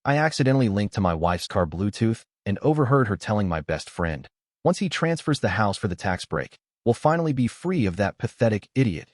I accidentally linked to my wife's car Bluetooth and overheard her telling my best friend, once he transfers the house for the tax break, we'll finally be free of that pathetic idiot.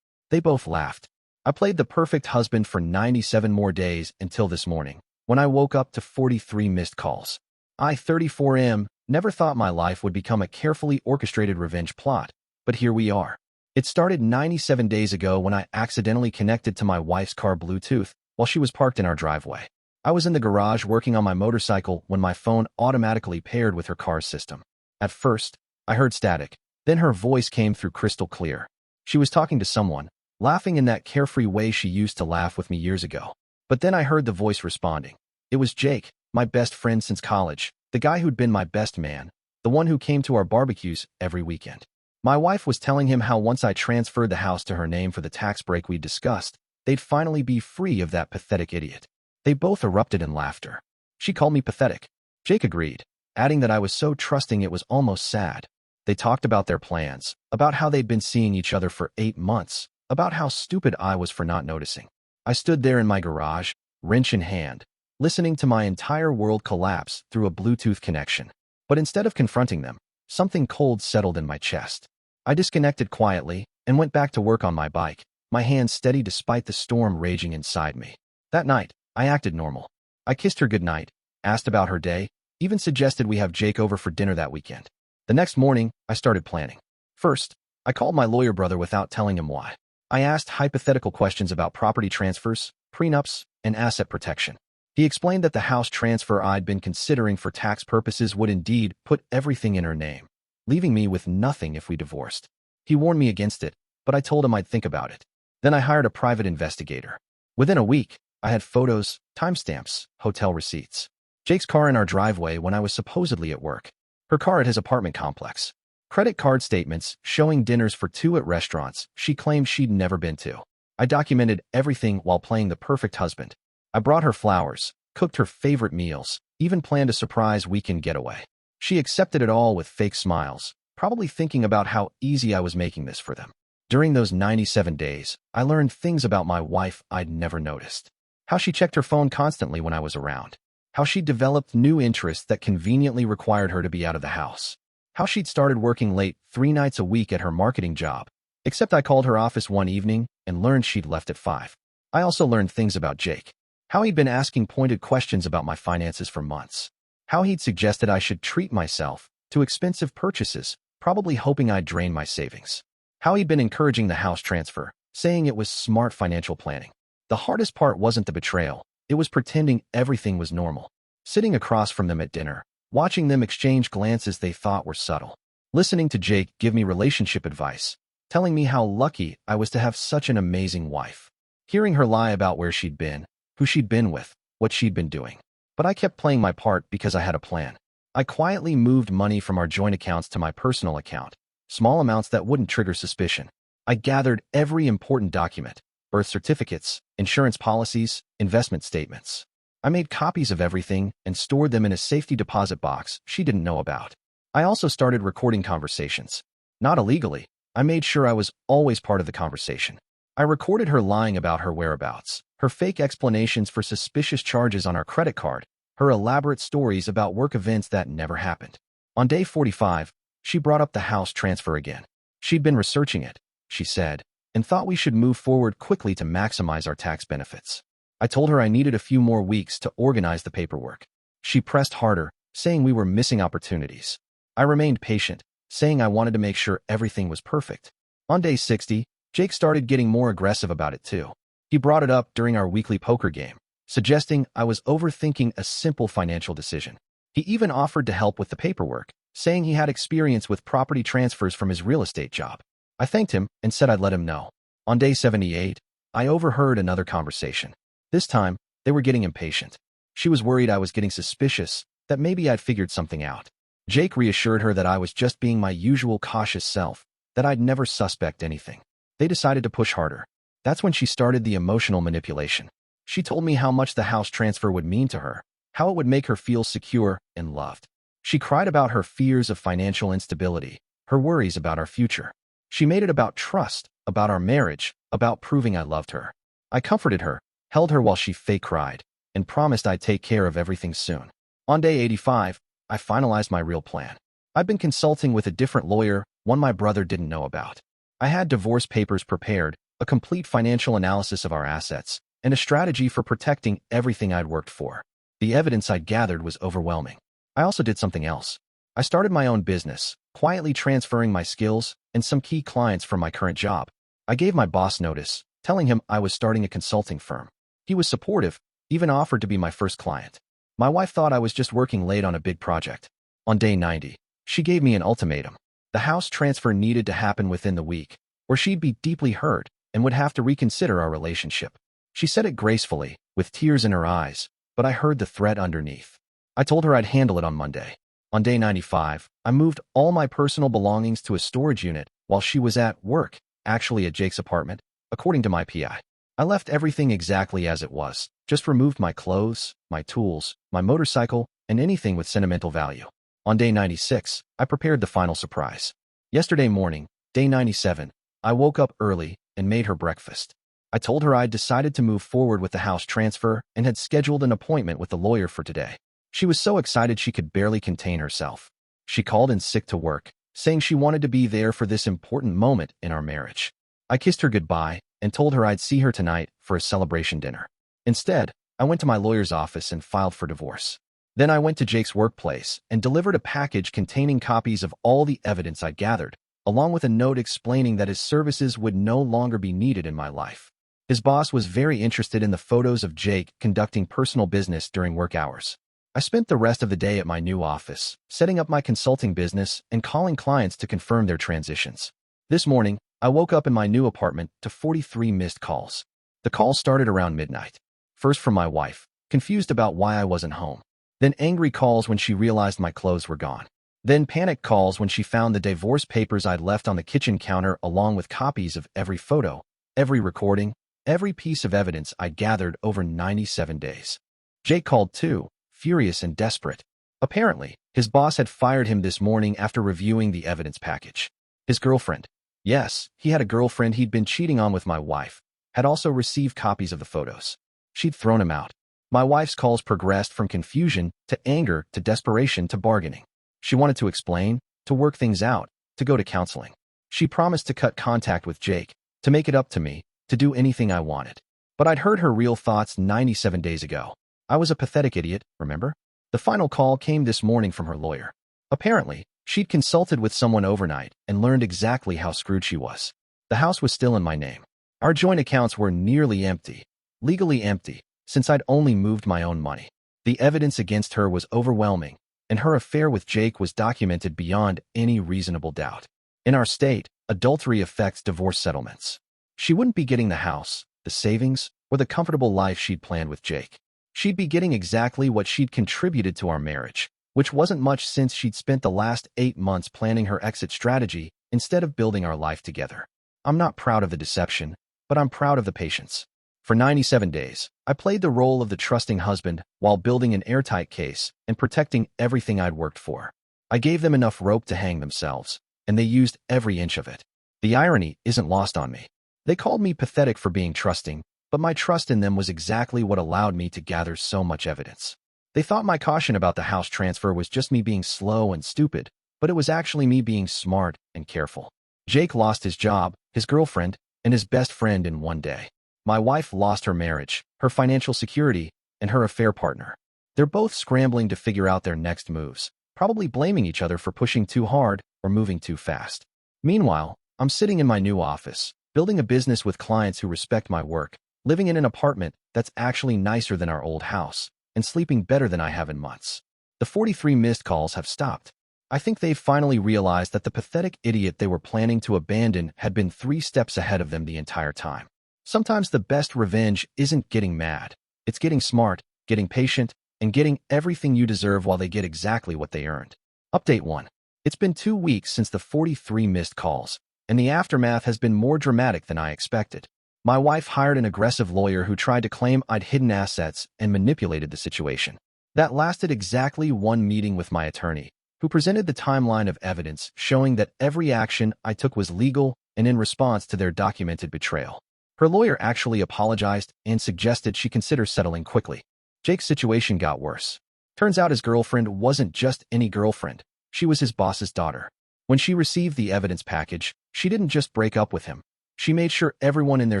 They both laughed. I played the perfect husband for 97 more days until this morning, when I woke up to 43 missed calls. I, 34M, never thought my life would become a carefully orchestrated revenge plot, but here we are. It started 97 days ago when I accidentally connected to my wife's car Bluetooth while she was parked in our driveway. I was in the garage working on my motorcycle when my phone automatically paired with her car's system. At first, I heard static. Then her voice came through crystal clear. She was talking to someone, laughing in that carefree way she used to laugh with me years ago. But then I heard the voice responding. It was Jake, my best friend since college, the guy who'd been my best man, the one who came to our barbecues every weekend. My wife was telling him how once I transferred the house to her name for the tax break we'd discussed, they'd finally be free of that pathetic idiot. They both erupted in laughter. She called me pathetic. Jake agreed, adding that I was so trusting it was almost sad. They talked about their plans, about how they'd been seeing each other for 8 months, about how stupid I was for not noticing. I stood there in my garage, wrench in hand, listening to my entire world collapse through a Bluetooth connection. But instead of confronting them, something cold settled in my chest. I disconnected quietly and went back to work on my bike, my hands steady despite the storm raging inside me. That night, I acted normal. I kissed her goodnight, asked about her day, even suggested we have Jake over for dinner that weekend. The next morning, I started planning. First, I called my lawyer brother without telling him why. I asked hypothetical questions about property transfers, prenups, and asset protection. He explained that the house transfer I'd been considering for tax purposes would indeed put everything in her name, leaving me with nothing if we divorced. He warned me against it, but I told him I'd think about it. Then I hired a private investigator. Within a week, I had photos, timestamps, hotel receipts. Jake's car in our driveway when I was supposedly at work. Her car at his apartment complex. Credit card statements showing dinners for 2 at restaurants she claimed she'd never been to. I documented everything while playing the perfect husband. I brought her flowers, cooked her favorite meals, even planned a surprise weekend getaway. She accepted it all with fake smiles, probably thinking about how easy I was making this for them. During those 97 days, I learned things about my wife I'd never noticed. How she checked her phone constantly when I was around. How she developed new interests that conveniently required her to be out of the house. How she'd started working late 3 nights a week at her marketing job. Except I called her office one evening and learned she'd left at 5. I also learned things about Jake. How he'd been asking pointed questions about my finances for months. How he'd suggested I should treat myself to expensive purchases, probably hoping I'd drain my savings. How he'd been encouraging the house transfer, saying it was smart financial planning. The hardest part wasn't the betrayal. It was pretending everything was normal. Sitting across from them at dinner, watching them exchange glances they thought were subtle. Listening to Jake give me relationship advice, telling me how lucky I was to have such an amazing wife. Hearing her lie about where she'd been, who she'd been with, what she'd been doing. But I kept playing my part because I had a plan. I quietly moved money from our joint accounts to my personal account, small amounts that wouldn't trigger suspicion. I gathered every important document, birth certificates, insurance policies, investment statements. I made copies of everything and stored them in a safety deposit box she didn't know about. I also started recording conversations. Not illegally. I made sure I was always part of the conversation. I recorded her lying about her whereabouts, her fake explanations for suspicious charges on our credit card, her elaborate stories about work events that never happened. On day 45, she brought up the house transfer again. She'd been researching it, she said, and thought we should move forward quickly to maximize our tax benefits. I told her I needed a few more weeks to organize the paperwork. She pressed harder, saying we were missing opportunities. I remained patient, saying I wanted to make sure everything was perfect. On day 60, Jake started getting more aggressive about it too. He brought it up during our weekly poker game, suggesting I was overthinking a simple financial decision. He even offered to help with the paperwork, saying he had experience with property transfers from his real estate job. I thanked him and said I'd let him know. On day 78, I overheard another conversation. This time, they were getting impatient. She was worried I was getting suspicious, that maybe I'd figured something out. Jake reassured her that I was just being my usual cautious self, that I'd never suspect anything. They decided to push harder. That's when she started the emotional manipulation. She told me how much the house transfer would mean to her, how it would make her feel secure and loved. She cried about her fears of financial instability, her worries about our future. She made it about trust, about our marriage, about proving I loved her. I comforted her, held her while she fake cried. and promised I'd take care of everything soon. On day 85, I finalized my real plan. I'd been consulting with a different lawyer, one my brother didn't know about. I had divorce papers prepared, a complete financial analysis of our assets, and a strategy for protecting everything I'd worked for. The evidence I'd gathered was overwhelming. I also did something else. I started my own business, quietly transferring my skills and some key clients from my current job. I gave my boss notice, telling him I was starting a consulting firm. He was supportive, even offered to be my first client. My wife thought I was just working late on a big project. On day 90, she gave me an ultimatum. The house transfer needed to happen within the week, or she'd be deeply hurt and would have to reconsider our relationship. She said it gracefully, with tears in her eyes, but I heard the threat underneath. I told her I'd handle it on Monday. On day 95, I moved all my personal belongings to a storage unit while she was at work, actually at Jake's apartment, according to my PI. I left everything exactly as it was, just removed my clothes, my tools, my motorcycle, and anything with sentimental value. On day 96, I prepared the final surprise. Yesterday morning, day 97, I woke up early and made her breakfast. I told her I'd decided to move forward with the house transfer and had scheduled an appointment with the lawyer for today. She was so excited she could barely contain herself. She called in sick to work, saying she wanted to be there for this important moment in our marriage. I kissed her goodbye and told her I'd see her tonight for a celebration dinner. Instead, I went to my lawyer's office and filed for divorce. Then I went to Jake's workplace and delivered a package containing copies of all the evidence I'd gathered, along with a note explaining that his services would no longer be needed in my life. His boss was very interested in the photos of Jake conducting personal business during work hours. I spent the rest of the day at my new office, setting up my consulting business and calling clients to confirm their transitions. This morning, I woke up in my new apartment to 43 missed calls. The calls started around midnight. First from my wife, confused about why I wasn't home. Then angry calls when she realized my clothes were gone. Then panic calls when she found the divorce papers I'd left on the kitchen counter along with copies of every photo, every recording, every piece of evidence I'd gathered over 97 days. Jake called too, furious and desperate. Apparently, his boss had fired him this morning after reviewing the evidence package. His girlfriend, yes, he had a girlfriend he'd been cheating on with my wife, had also received copies of the photos. She'd thrown him out. My wife's calls progressed from confusion to anger to desperation to bargaining. She wanted to explain, to work things out, to go to counseling. She promised to cut contact with Jake, to make it up to me, to do anything I wanted. But I'd heard her real thoughts 97 days ago. I was a pathetic idiot, remember? The final call came this morning from her lawyer. Apparently, she'd consulted with someone overnight and learned exactly how screwed she was. The house was still in my name. Our joint accounts were nearly empty, legally empty, since I'd only moved my own money. The evidence against her was overwhelming, and her affair with Jake was documented beyond any reasonable doubt. In our state, adultery affects divorce settlements. She wouldn't be getting the house, the savings, or the comfortable life she'd planned with Jake. She'd be getting exactly what she'd contributed to our marriage, which wasn't much since she'd spent the last 8 months planning her exit strategy instead of building our life together. I'm not proud of the deception, but I'm proud of the patience. For 97 days, I played the role of the trusting husband while building an airtight case and protecting everything I'd worked for. I gave them enough rope to hang themselves, and they used every inch of it. The irony isn't lost on me. They called me pathetic for being trusting, but my trust in them was exactly what allowed me to gather so much evidence. They thought my caution about the house transfer was just me being slow and stupid, but it was actually me being smart and careful. Jake lost his job, his girlfriend, and his best friend in one day. My wife lost her marriage, her financial security, and her affair partner. They're both scrambling to figure out their next moves, probably blaming each other for pushing too hard or moving too fast. Meanwhile, I'm sitting in my new office, building a business with clients who respect my work, living in an apartment that's actually nicer than our old house, and sleeping better than I have in months. The 43 missed calls have stopped. I think they've finally realized that the pathetic idiot they were planning to abandon had been 3 steps ahead of them the entire time. Sometimes the best revenge isn't getting mad. It's getting smart, getting patient, and getting everything you deserve while they get exactly what they earned. Update 1. It's been 2 weeks since the 43 missed calls, and the aftermath has been more dramatic than I expected. My wife hired an aggressive lawyer who tried to claim I'd hidden assets and manipulated the situation. That lasted exactly 1 meeting with my attorney, who presented the timeline of evidence showing that every action I took was legal and in response to their documented betrayal. Her lawyer actually apologized and suggested she consider settling quickly. Jake's situation got worse. Turns out his girlfriend wasn't just any girlfriend. She was his boss's daughter. When she received the evidence package, she didn't just break up with him. She made sure everyone in their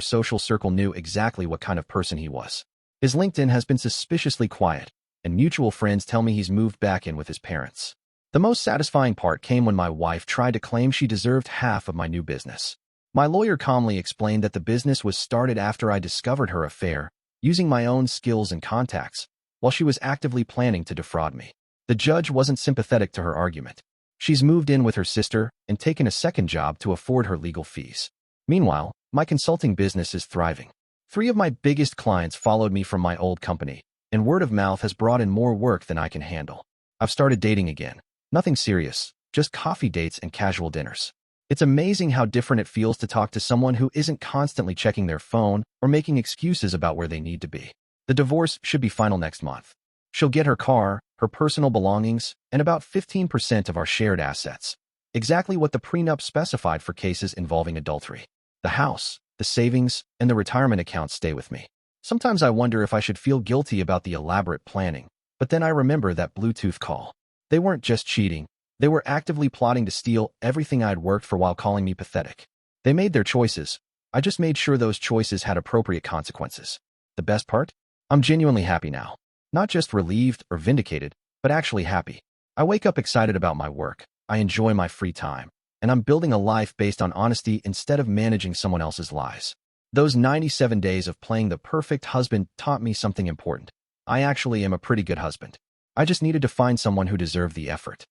social circle knew exactly what kind of person he was. His LinkedIn has been suspiciously quiet, and mutual friends tell me he's moved back in with his parents. The most satisfying part came when my wife tried to claim she deserved half of my new business. My lawyer calmly explained that the business was started after I discovered her affair, using my own skills and contacts, while she was actively planning to defraud me. The judge wasn't sympathetic to her argument. She's moved in with her sister and taken a second job to afford her legal fees. Meanwhile, my consulting business is thriving. 3 of my biggest clients followed me from my old company, and word of mouth has brought in more work than I can handle. I've started dating again. Nothing serious, just coffee dates and casual dinners. It's amazing how different it feels to talk to someone who isn't constantly checking their phone or making excuses about where they need to be. The divorce should be final next month. She'll get her car, her personal belongings, and about 15% of our shared assets. Exactly what the prenup specified for cases involving adultery. The house, the savings, and the retirement account stay with me. Sometimes I wonder if I should feel guilty about the elaborate planning, but then I remember that Bluetooth call. They weren't just cheating. They were actively plotting to steal everything I'd worked for while calling me pathetic. They made their choices. I just made sure those choices had appropriate consequences. The best part? I'm genuinely happy now. Not just relieved or vindicated, but actually happy. I wake up excited about my work. I enjoy my free time. And I'm building a life based on honesty instead of managing someone else's lies. Those 97 days of playing the perfect husband taught me something important. I actually am a pretty good husband. I just needed to find someone who deserved the effort.